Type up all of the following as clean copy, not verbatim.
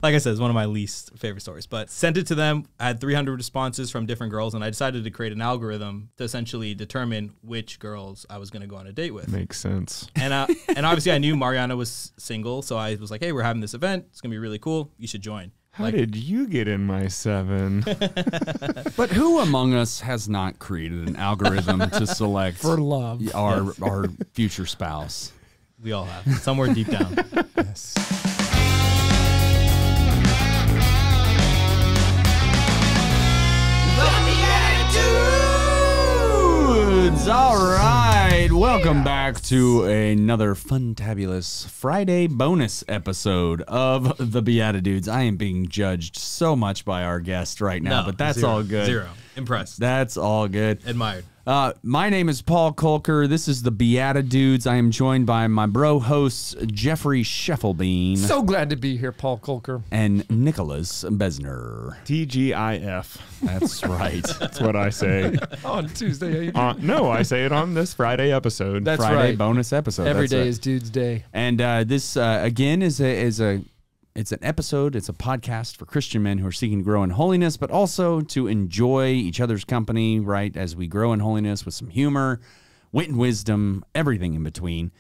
like I said, it's one of my least favorite stories. But sent it to them. I had 300 responses from different girls, and I decided to create an algorithm to essentially determine which girls I was going to go on a date with. Makes sense. And obviously I knew Mariana was single, so I was like, hey, we're having this event. It's going to be really cool. You should join. How did you get in my 7? But who among us has not created an algorithm to select for love our future spouse? We all have, somewhere deep down. Yes. BeatiDudes! All right, welcome back to another fantabulous Friday bonus episode of the BeatiDudes. I am being judged so much by our guest right now, but that's all good. Zero. Impressed. That's all good. Admired. My name is Paul Kolker. This is the BeatiDudes. I am joined by my bro hosts, Jeffrey Scheffelbein. So glad to be here, Paul Kolker. And Nicholas Besner. TGIF. That's right. That's what I say. On Tuesday. No, I say it on this Friday episode. That's Friday right. bonus episode. Every day is Dude's Day. And this, again, it's an episode, it's a podcast for Christian men who are seeking to grow in holiness, but also to enjoy each other's company, right, as we grow in holiness with some humor, wit and wisdom, everything in between.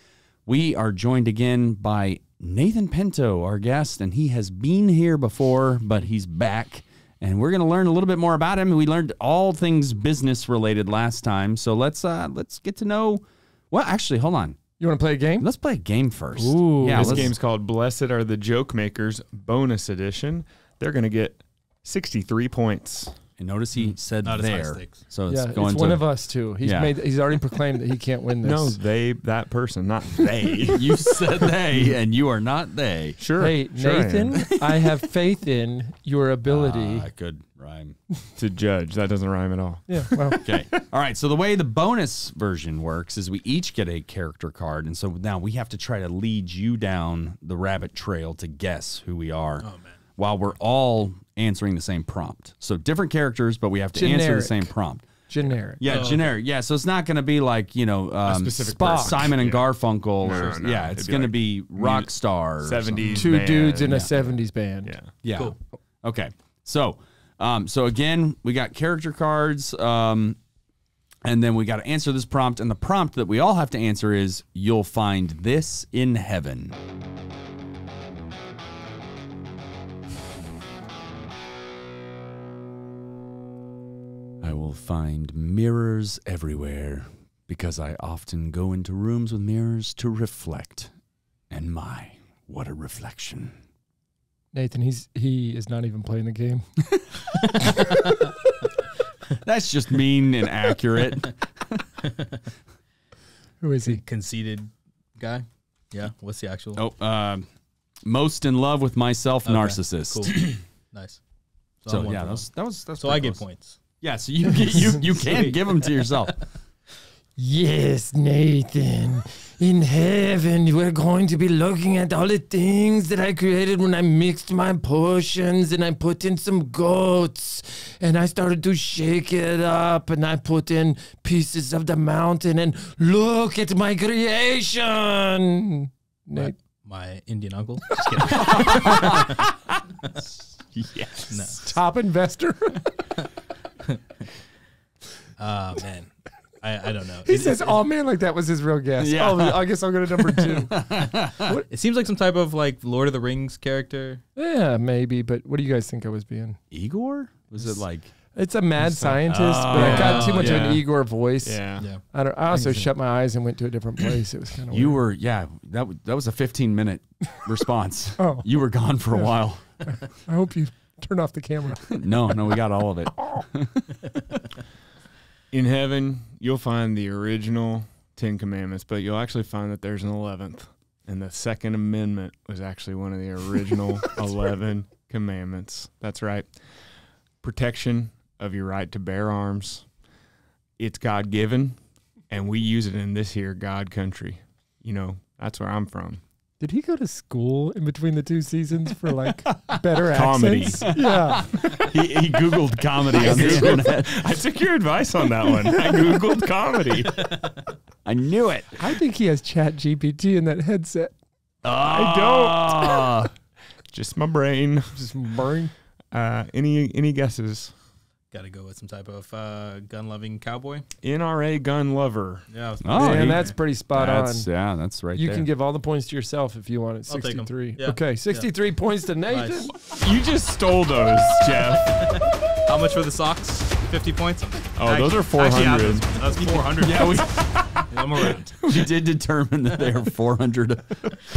We are joined again by Nathan Pinto, our guest, and he has been here before, but he's back, and we're going to learn a little bit more about him. We learned all things business-related last time, so let's get to know, well, actually, hold on. You want to play a game? Let's play a game first. Ooh. Yeah, This game's called Blessed Are the Joke Makers Bonus Edition. They're going to get 63 points. And notice he said Not as high there. stakes. So Yeah, it's going it's to one of us too. He's he's already proclaimed that he can't win this. No, that person, not they. You said they, and you are not they. Sure. Hey, sure Nathan, I have faith in your ability. Good rhyme. to judge. That doesn't rhyme at all. Yeah, well, Okay. All right. So the way the bonus version works is we each get a character card. And so now we have to try to lead you down the rabbit trail to guess who we are. Oh, man. While we're all answering the same prompt. So different characters, but we have to answer the Generic. same prompt. generic. Yeah, Oh, generic. Yeah, so it's not going to be like, you know, specific Spock. person. Simon and Yeah. Garfunkel. No, yeah, it'd it's be going to like be rock star. or 70s Two band. dudes in a Yeah. 70s band. Yeah. Yeah. Cool. Okay. So, so again, we got character cards, and then we got to answer this prompt. And the prompt that we all have to answer is, "You'll find this in heaven." I will find mirrors everywhere because I often go into rooms with mirrors to reflect. And my, what a reflection. Nathan, he is not even playing the game. That's just mean and accurate. Who is he? Conceited guy. Yeah. What's the actual? Oh, most in love with myself, Okay, narcissist. Cool. Nice. So I'm one yeah, for one. that's So I pretty get close. points. Yeah, so you get, you can give them to yourself. Yes, Nathan. In heaven, we're going to be looking at all the things that I created when I mixed my potions and I put in some goats and I started to shake it up and I put in pieces of the mountain and look at my creation. Nate. My Indian uncle. Just kidding. Yes. No. Top investor. Man. I don't know. He says, "Oh man, like that was his real guess." Yeah. Oh, I guess I'll go to number 2. It seems like some type of like Lord of the Rings character. Yeah, maybe. But what do you guys think I was being? Igor? Was it like... It's a mad scientist, Oh, but I got too much of yeah. an Igor voice. Yeah. Yeah. I also can see shut my eyes and went to a different place. It was kind of You weird. were, yeah, that was a 15-minute response. Oh. You were gone for a while. I hope you turn off the camera. No, we got all of it. In heaven, you'll find the original 10 Commandments, but you'll actually find that there's an 11th. And the Second Amendment was actually one of the original 11 commandments. That's right. Protection of your right to bear arms. It's God-given, and we use it in this here God country. You know, that's where I'm from. Did he go to school in between the 2 seasons for like better Comedy. accents? Yeah. He Googled comedy on the internet. I took your advice on that one. I Googled comedy. I knew it. I think he has Chat GPT in that headset. I Just my brain. Just brain. Any guesses? Got to go with some type of gun-loving cowboy. NRA gun lover. Yeah. Man, that's pretty spot on. Yeah, that's right You there. can give all the points to yourself if you want it. I'll take 'em. 63. Yeah. Okay, 63 points to Nathan. Nice. You just stole those, Jeff. How much for the socks? 50 points? Oh, those are 400. That's 400. Yeah, I'm around. We did determine that they are 400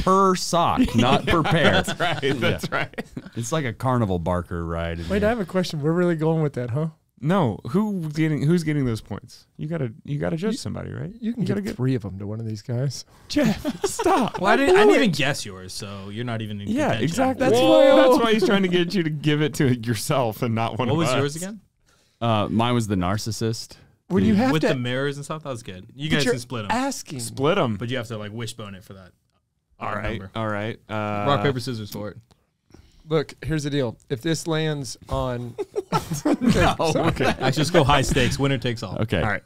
per sock, not per pair. That's right. That's right. It's like a carnival barker ride. Wait, I have a question. We're really going with that, huh? No, who's getting those points? You gotta judge somebody, right? You can gotta get 3 of them to one of these guys. Jeff. Stop. Well, I didn't even guess yours, so you're not even in Yeah, contention. exactly. That's That's why he's trying to get you to give it to yourself and not one What of us. was yours again? Mine was the narcissist. When you have With to, the mirrors and stuff? That was good. You but guys you're can split them. asking. Split them. But you have to like wishbone it for that. All right. Number. All right. Rock, paper, scissors for it. Look, here's the deal. If this lands on, Okay. Actually, just go high stakes. Winner takes all. Okay. All right.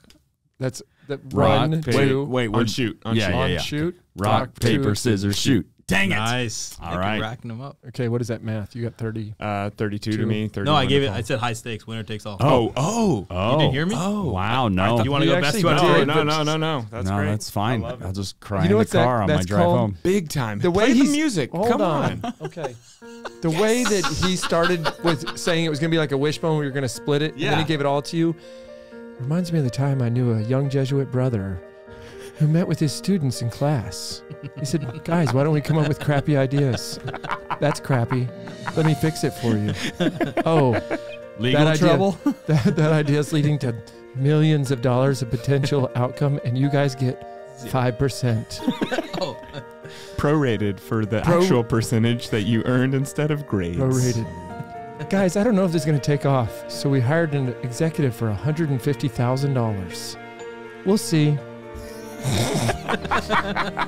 that's the Rock, run, paper- 2, wait, On shoot. On Yeah, shoot. yeah, on yeah. shoot, Rock, paper, two. scissors, shoot. Dang it. Nice. All You're right. racking them up. Okay, what is that math? You got 30. 32 to Two. me. 31 No, I gave to it. Paul. I said high stakes. Winner takes all. Oh. Oh. You didn't hear me? Oh. Wow, no. You want to You go best actually two out of did. three? No. That's no, great. that's fine. I love it. I'll just cry You know in the what's that- car on my that's drive called? home. Big time. The way Play the he's music. Hold Come on. Okay. The way that he started with saying it was going to be like a wishbone where you're going to split it, and then he Yeah. gave it all to you, reminds me of the time I knew a young Jesuit brother who met with his students in class. He said, guys, why don't we come up with crappy ideas? That's crappy. Let me fix it for you. Oh, Legal that idea- trouble? that idea is leading to millions of dollars of potential outcome, and you guys get 5%. Oh. Prorated for the actual percentage that you earned instead of grades. Prorated. Guys, I don't know if this is going to take off, so we hired an executive for $150,000. We'll see.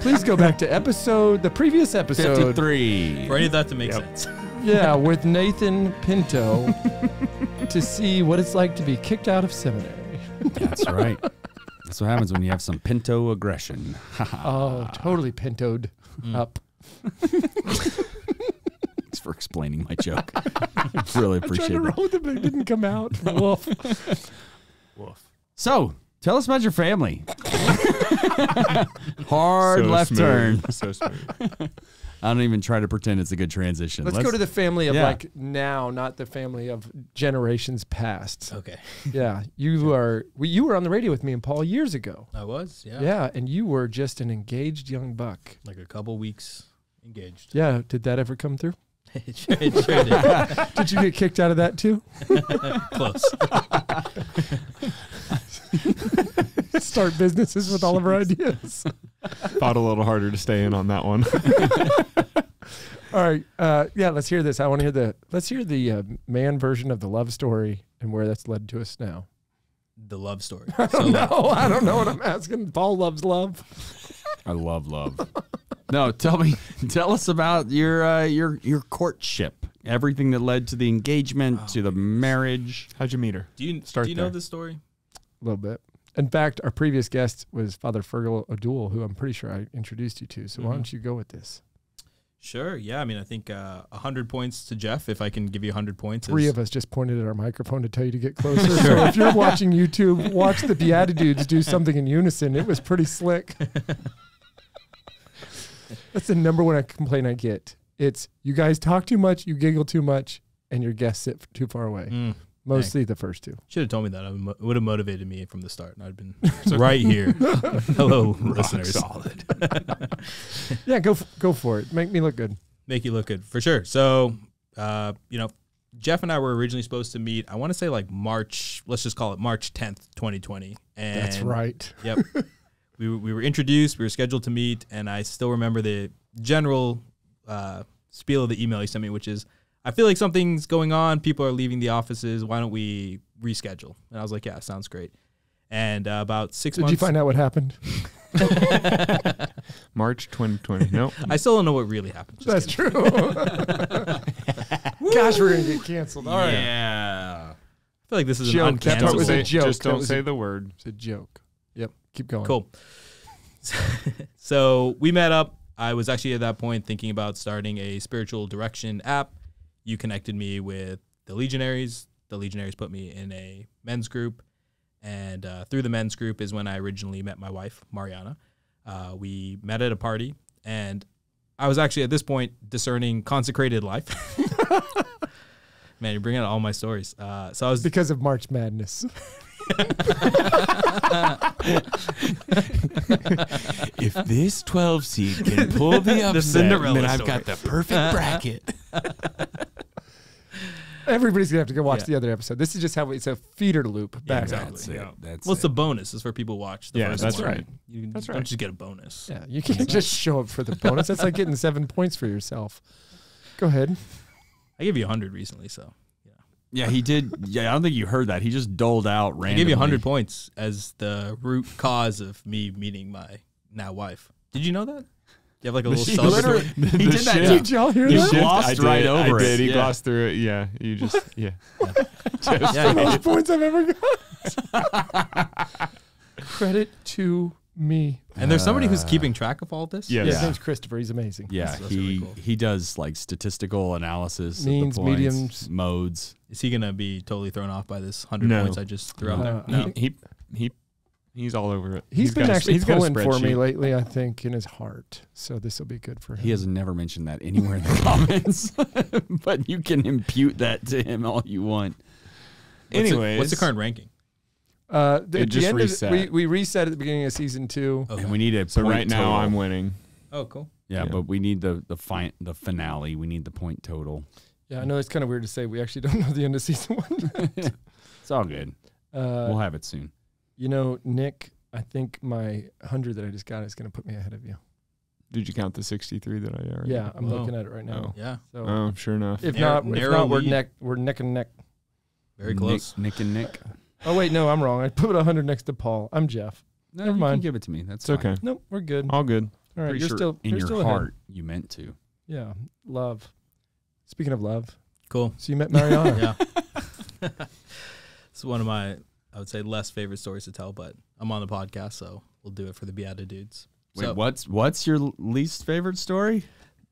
Please go back to the previous episode. 53. For any of that to make Yep. sense. Yeah, with Nathan Pinto to see what it's like to be kicked out of seminary. That's right. That's what happens when you have some Pinto aggression. Oh, totally Pintoed up. Thanks for explaining my joke. Really I tried appreciate to it. roll with it, but it didn't come out. Woof. Woof. So, tell us about your family. Hard So left smooth. turn. So smooth. I don't even try to pretend it's a good transition. Let's go to the family of yeah. like now, not the family of generations past. Okay. Yeah, you were on the radio with me and Paul years ago. I was, yeah. Yeah, and you were just an engaged young buck. Like a couple weeks engaged. Yeah, did that ever come through? It sure did. Did you get kicked out of that too? Close. Start businesses with all of our ideas. Fought a little harder to stay in on that one. All right, yeah, let's hear this. I want to hear the man version of the love story and where that's led to us now. The love story. I don't know. I don't know what I'm asking. Paul loves love. I love love. No, tell us about your courtship. Everything that led to the engagement, to the marriage. How'd you meet her? Do you Start know there. this story? A little bit. In fact, our previous guest was Father Fergal O'Doul, who I'm pretty sure I introduced you to. So why don't you go with this? Sure. Yeah. I mean, I think 100 points to Jeff, if I can give you 100 points. Three of us just pointed at our microphone to tell you to get closer. So if you're watching YouTube, watch the BeatiDudes do something in unison. It was pretty slick. That's the number one complaint I get. It's you guys talk too much, you giggle too much, and your guests sit too far away. Mostly the first two. Should have told me that. It would have motivated me from the start. I'd been right here. Hello, listeners. Solid. Yeah, go for it. Make me look good. Make you look good for sure. So, Jeff and I were originally supposed to meet. I want to say like March. Let's just call it March 10th, 2020. And That's right. Yep. we were introduced. We were scheduled to meet, and I still remember the general spiel of the email he sent me, which is, I feel like something's going on. People are leaving the offices. Why don't we reschedule? And I was like, yeah, sounds great. And about 6 months. Did you find out what happened? March 2020. Nope. I still don't know what really happened. Just That's kidding. true. Gosh, we're going to get canceled. All right. Yeah. I feel like this is Joke. an That uncancelable. was a joke. Just That don't was say a- the word. It's a joke. Yep. Keep going. Cool. So we met up. I was actually at that point thinking about starting a spiritual direction app. You connected me with the Legionaries. The Legionaries put me in a men's group. And through the men's group is when I originally met my wife, Mariana. We met at a party, and I was actually at this point discerning consecrated life. Man, you're bringing out all my stories. So I was because of March Madness. If this 12 seed can pull the upset, Cinderella then I've story. got the perfect bracket. Everybody's gonna have to go watch the other episode. This is just how it's a feeder loop back. exactly. That's it. That's What's it. the bonus is for people who watch the Yeah, first that's one. right. You That's don't right. just get a bonus. Yeah, you can't just show up for the bonus. That's like getting 7 points for yourself. Go ahead. I gave you 100 recently, so Yeah, he did. Yeah, I don't think you heard that. He just doled out randomly. I gave you 100 points as the root cause of me meeting my now wife. Did you know that? You have like a little He celebratory. he did that. Did y'all hear You that? glossed right over I it. did. He Yeah. glossed through it. Yeah. You just, yeah. Yeah, Most points I've ever got. Credit to me. and there's somebody who's keeping track of all this. Yes. Yeah, his name's Christopher. He's amazing. Yeah, That's really cool. he does like statistical analysis, Means, of the points, mediums. modes. Is he gonna be totally thrown off by this 100 No. points I just threw out there? Uh, No. He's all over it. He's been got a- actually he's got a pulling for me spreadsheet. lately, I think, in his heart. So this will be good for him. He has never mentioned that anywhere in the comments, but you can impute that to him all you want. Anyways, what's the current ranking? At It just the end reset. we reset at the beginning of season 2. Okay. And we need a So point right now total. I'm winning. Oh, cool. Yeah, Yeah. but we need the finale. We need the point total. Yeah, I know it's kind of weird to say. We actually don't know the end of season 1. It's all good. We'll have it soon. You know, Nick, I think my 100 that I just got is going to put me ahead of you. Did you count the 63 that I already? Yeah, I'm Whoa. looking at it right now. Yeah, So Oh, sure enough. if Narrow- not, narrow we're lead. neck and neck. very close. Nick and Nick. Oh wait, no, I'm wrong. I put 100 next to Paul. I'm Jeff. No, Never you mind. can give it to me. That's It's okay. Nope, we're good. All good. All right, Pretty you're sure still in you're your still ahead. heart. You meant to. Yeah, love. Speaking of love, Cool. so you met Mariana. Yeah. It's one of my, I would say, less favorite stories to tell, but I'm on the podcast, so we'll do it for the BeatiDudes. Wait, So what's your least favorite story?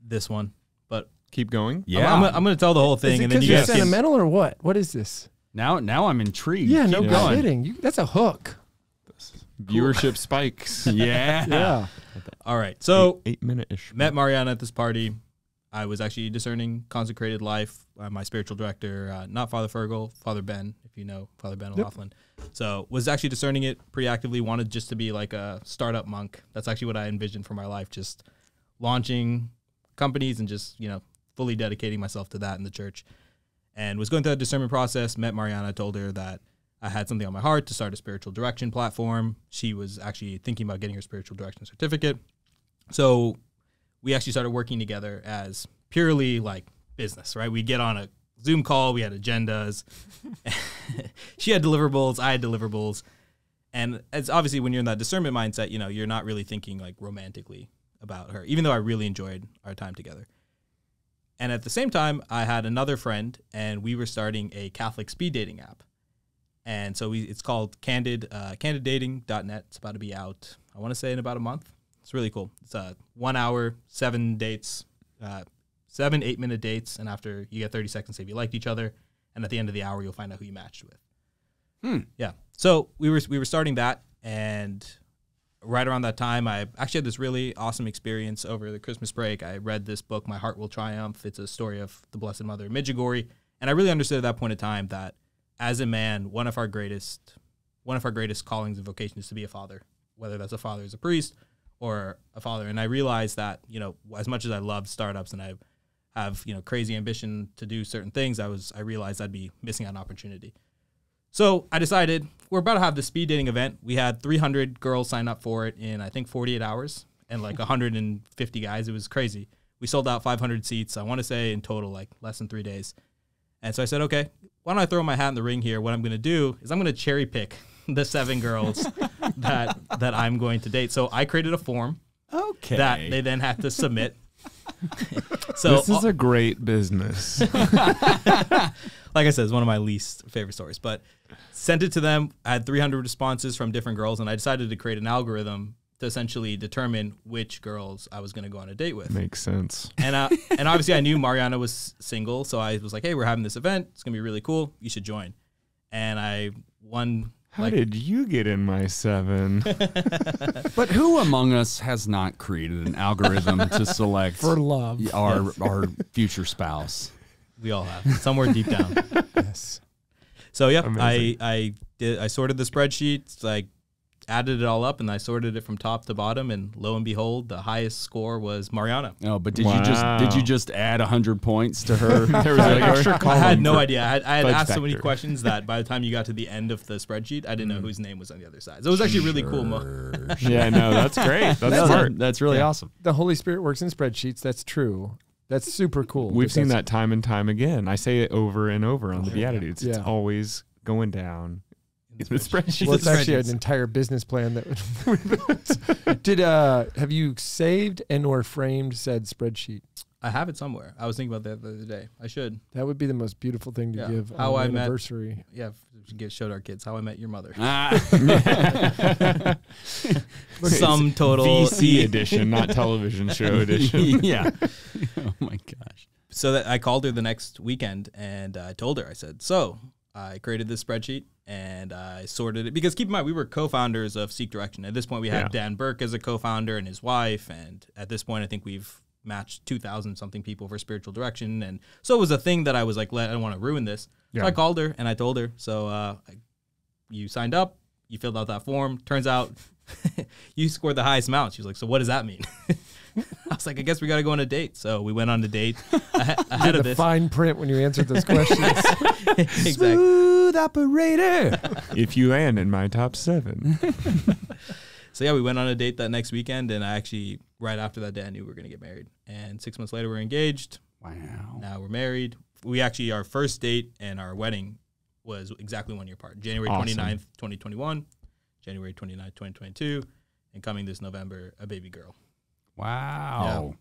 this one, but Keep going. Yeah. I'm going to tell the whole Is thing, it and then because you you're guys can. sentimental or what? What is this? Now I'm intrigued. Yeah, no Keep going. kidding. That's a hook. Viewership spikes. Yeah. Yeah. All right, so 8-minute-ish. met Mariana at this party. I was actually discerning consecrated life. My spiritual director, not Father Fergal, Father Ben, if you know Father Ben O'Loughlin. So was actually discerning it pretty actively. Wanted just to be like a startup monk. That's actually what I envisioned for my life. Just launching companies and just fully dedicating myself to that in the church. And was going through the discernment process. Met Mariana. Told her that I had something on my heart to start a spiritual direction platform. She was actually thinking about getting her spiritual direction certificate. So we actually started working together as purely like business, right? We get on a Zoom call, we had agendas. She had deliverables, I had deliverables. And it's obviously when you're in that discernment mindset, you're not really thinking like romantically about her, even though I really enjoyed our time together. And at the same time, I had another friend and we were starting a Catholic speed dating app. And so it's called candiddating.net. It's about to be out, I want to say in about a month. It's really cool. It's 1 hour, 7 dates, 7 8-minute dates. And after you get 30 seconds, say if you liked each other. And at the end of the hour, you'll find out who you matched with. Yeah. So we were starting that. And right around that time, I actually had this really awesome experience over the Christmas break. I read this book, My Heart Will Triumph. It's a story of the Blessed Mother of Medjugorje. And I really understood at that point in time that as a man, one of our greatest callings and vocations is to be a father, whether that's a father as a priest or a father. And I realized that, as much as I loved startups and I have, crazy ambition to do certain things, I realized I'd be missing out on opportunity. So I decided we're about to have this speed dating event. We had 300 girls sign up for it in, I think, 48 hours and like 150 guys. It was crazy. We sold out 500 seats. I want to say in total, like less than 3 days. And so I said, okay, why don't I throw my hat in the ring here? What I'm going to do is I'm going to cherry pick the 7 girls that I'm going to date. So I created a form that they then had to submit. So This is a great business. like I said, it's one of my least favorite stories, but sent it to them. I had 300 responses from different girls, and I decided to create an algorithm to essentially determine which girls I was going to go on a date with. Makes sense. And obviously I knew Mariana was single, so I was like, hey, we're having this event. It's going to be really cool. You should join. And I won. How did you get in my 7? But who among us has not created an algorithm to select For love. our future spouse? We all have, somewhere deep down. Yes. So yeah, Amazing. I sorted the spreadsheet, like added it all up, and I sorted it from top to bottom, and lo and behold, the highest score was Mariana. Oh, but did Wow. you just add 100 points to her? There was an extra I column. had no for idea. I had fudge asked so many factor. questions that by the time you got to the end of the spreadsheet, I didn't know whose name was on the other side. So it was actually really cool. Yeah, no, that's great. That's smart. That's really awesome. The Holy Spirit works in spreadsheets. That's true. That's super cool. We've seen That's- that time and time again. I say it over and over on the BeatiDudes. It's Yeah. always going down in the spreadsheet. Well, it's actually spreadsheets. an entire business plan that did. Have you saved and or framed said spreadsheet? I have it somewhere. I was thinking about that the other day. I should. That would be the most beautiful thing to Yeah. give How on I an met- anniversary. Yeah, showed our kids How I Met Your Mother. Some total VC edition, not television show edition. Yeah. Oh my gosh. So that I called her the next weekend and I told her, I said, so I created this spreadsheet and I sorted it because keep in mind, we were co-founders of Seek Direction. At this point, we had Yeah. Dan Burke as a co-founder and his wife. And at this point, I think we've matched 2,000 something people for spiritual direction. And so it was a thing that I was like, I don't want to ruin this. Yeah. So I called her and I told her, so you signed up, you filled out that form. Turns out you scored the highest amount. She was like, so what does that mean? I was like, I guess we got to go on a date. So we went on a date ahead of The this. fine print when you answered those questions. Exactly. Smooth operator. If you land in my top 7. So yeah, we went on a date that next weekend, and I actually right after that day I knew we were gonna get married. And 6 months later, we're engaged. Wow. Now we're married. We actually our first date and our wedding was exactly 1 year apart. January Awesome. 29th, 2021, January 29th, 2022, and coming this November, a baby girl. Wow.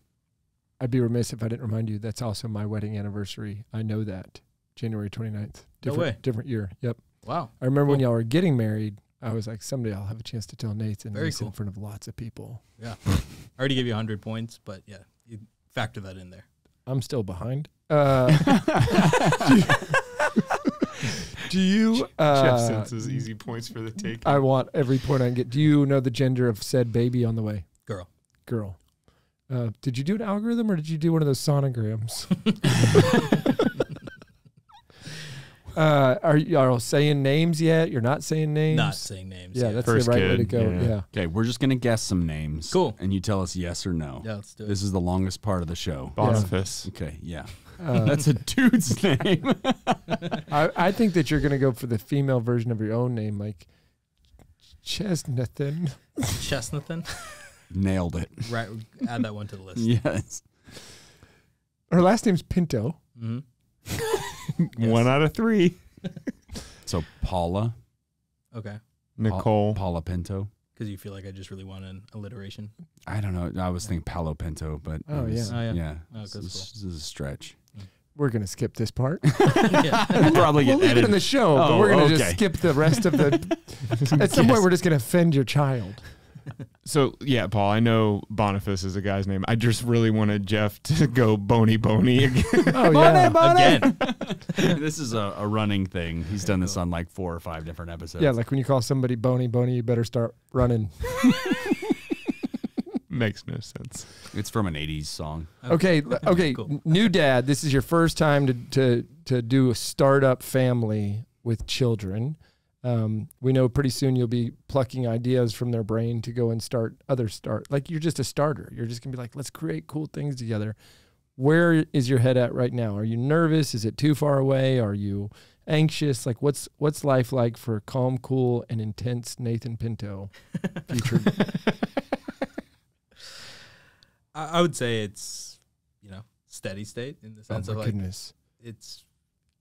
I'd be remiss if I didn't remind you that's also my wedding anniversary. I know that. January 29th. No way. Different year. Yep. Wow. I remember when Cool. y'all were getting married, I was like, someday I'll have a chance to tell Nathan Very this in cool. front of lots of people. Yeah. I already gave you 100 points, but yeah, you factor that in there. I'm still behind. Do you? Jeff senses easy points for the take. I want every point I can get. Do you know the gender of said baby on the way? Girl. Girl. Did you do an algorithm or did you do one of those sonograms? Are y'all saying names yet? You're not saying names? Not saying names. Yeah, yet. that's First the right way to kid, go. yeah. Yeah. Okay, we're just gonna guess some names. Cool. And you tell us yes or no. Yeah, let's do it. This is the longest part of the show. Boniface. Okay, yeah. Uh, That's a dude's name. I think that you're going to go for the female version of your own name, like Chesnathan. Chestnuthan. Nailed it. Right. Add that one to the list. Yes. Her last name's Pinto. Mm-hmm. 1 out of 3. So Paula. Okay. Nicole. Paula Pinto. Because you feel like I just really want an alliteration. I don't know. I was thinking Palo Pinto, but Oh, it was- yeah. Oh, yeah. yeah. Oh, This that's is a stretch. We're going to skip this part. Yeah. We'll probably We'll get leave it in edited. the show, but Oh, we're going to okay. just skip the rest of the. At some point, we're just going to offend your child. So, yeah, Paul, I know Boniface is a guy's name. I just really wanted Jeff to go Boney again. Oh, yeah. Again. This is a running thing. He's done this on like 4 or 5 different episodes. Yeah, like when you call somebody Boney, you better start running. Makes no sense. It's from an 80s song. Okay, Cool. new dad. This is your first time to do a startup family with children. We know pretty soon you'll be plucking ideas from their brain to go and start. Like you're just a starter. You're just gonna be like, let's create cool things together. Where is your head at right now? Are you nervous? Is it too far away? Are you anxious? Like what's life like for calm, cool, and intense Nathan Pinto? Future. I would say it's, steady state in the sense Oh of my like, goodness! it's,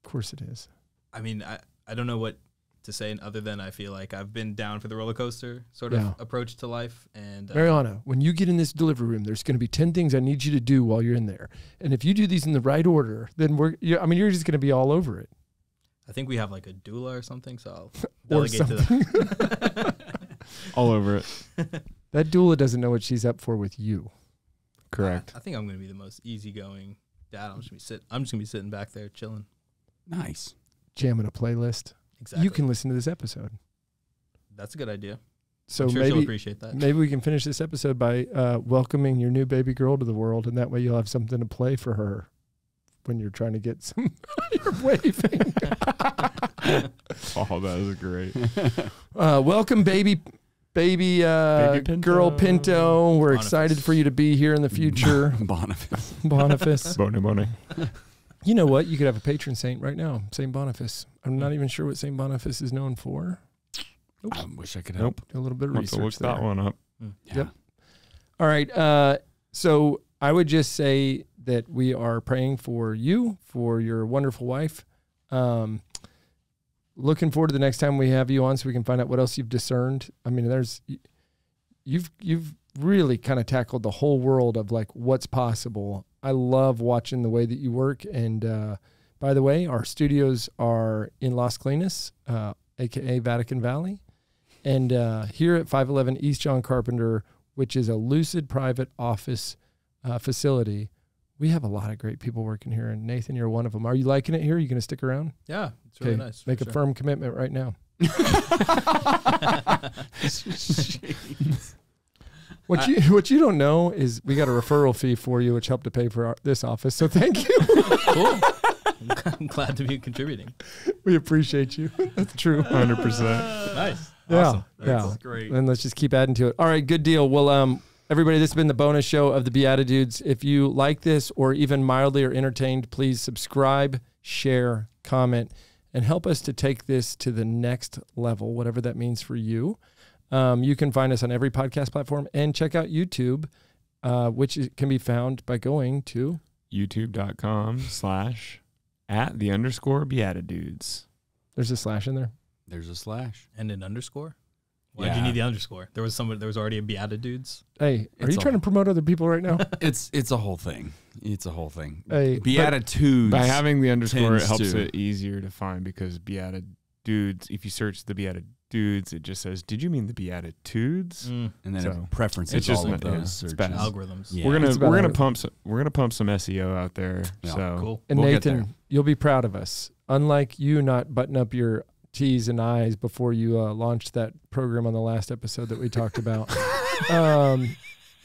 Of course it is. I mean, I don't know what to say other than I feel like I've been down for the roller coaster sort Yeah. of approach to life. And Mariana, when you get in this delivery room, there's going to be 10 things I need you to do while you're in there. And if you do these in the right order, then you're just going to be all over it. I think we have like a doula or something, so I'll Or delegate to them. All over it. That doula doesn't know what she's up for with you. Correct. I think I'm going to be the most easygoing dad. I'm just going to be sitting back there chilling. Nice. Jamming a playlist. Exactly. You can listen to this episode. That's a good idea. So I'm sure she'll maybe appreciate that. maybe we can finish this episode by welcoming your new baby girl to the world, and that way you'll have something to play for her when you're trying to get some. You're waving. Oh, that was great. Welcome, baby Pinto. girl Pinto. We're Boniface. excited for you to be here in the future. Boniface. Boniface. Bonnie. You know what? You could have a patron saint right now, St. Boniface. I'm not even sure what St. Boniface is known for. I wish I could help. Do a little bit of Have to look research that there. one up. Yeah. Yep. All right. So I would just say that we are praying for you, for your wonderful wife. Looking forward to the next time we have you on so we can find out what else you've discerned. I mean, you've really kind of tackled the whole world of like what's possible. I love watching the way that you work. And by the way, our studios are in Las Colinas, aka Vatican Valley. And here at 511 East John Carpenter, which is a Lucid private office facility, we have a lot of great people working here. And Nathan, you're one of them. Are you liking it here? Are you going to stick around? Yeah, it's really nice. Make for a sure. firm commitment right now. What you don't know is we got a referral fee for you, which helped to pay for this office. So thank you. Cool. I'm glad to be contributing. We appreciate you. That's true. 100%. Nice. Yeah, Awesome. yeah. That's great. And let's just keep adding to it. All right, good deal. Well, everybody, this has been the bonus show of the BeatiDudes. If you like this or even mildly are entertained, please subscribe, share, comment, and help us to take this to the next level, whatever that means for you. You can find us on every podcast platform and check out YouTube, which can be found by going to youtube.com/@_BeatiDudes. There's a slash in there. There's a slash. And an underscore? Why'd Yeah. you need the underscore? There was already a BeatiDudes. Hey, are It's you a- trying to promote other people right now? It's a whole thing. It's a whole thing. Hey, Beatitudes. By having the underscore, it tends helps to- it easier to find because BeatiDudes, if you search the BeatiDudes, it just says, did you mean the Beatitudes? and then So, it preferences it's just all of yeah, those it's searches. bad. Algorithms. Yeah. We're It's about gonna it. pump some SEO out there. Yeah. So Cool. And We'll get there. Nathan, you'll be proud of us. Unlike you not button up your T's and I's before you launched that program on the last episode that we talked about,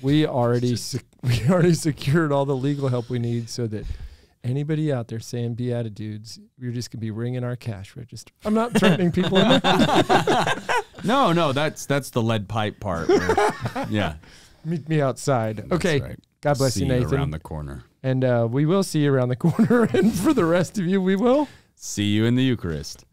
we already secured all the legal help we need so that anybody out there saying BeatiDudes, we're just gonna be ringing our cash register. I'm not threatening people. No, that's the lead pipe part. Yeah. Meet me outside. Okay. That's right. God bless See you, Nathan. around the corner. And we will see you around the corner. And for the rest of you, we will. See you in the Eucharist.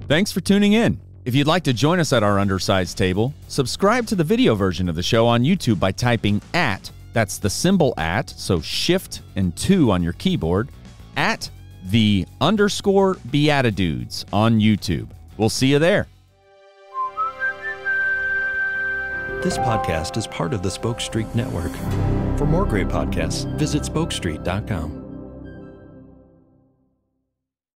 Thanks for tuning in. If you'd like to join us at our undersized table, subscribe to the video version of the show on YouTube by typing @ that's the symbol @ so shift and 2 on your keyboard, @the_BeatiDudes on YouTube. We'll see you there. This podcast is part of the Spoke Street Network. For more great podcasts, visit spokestreet.com.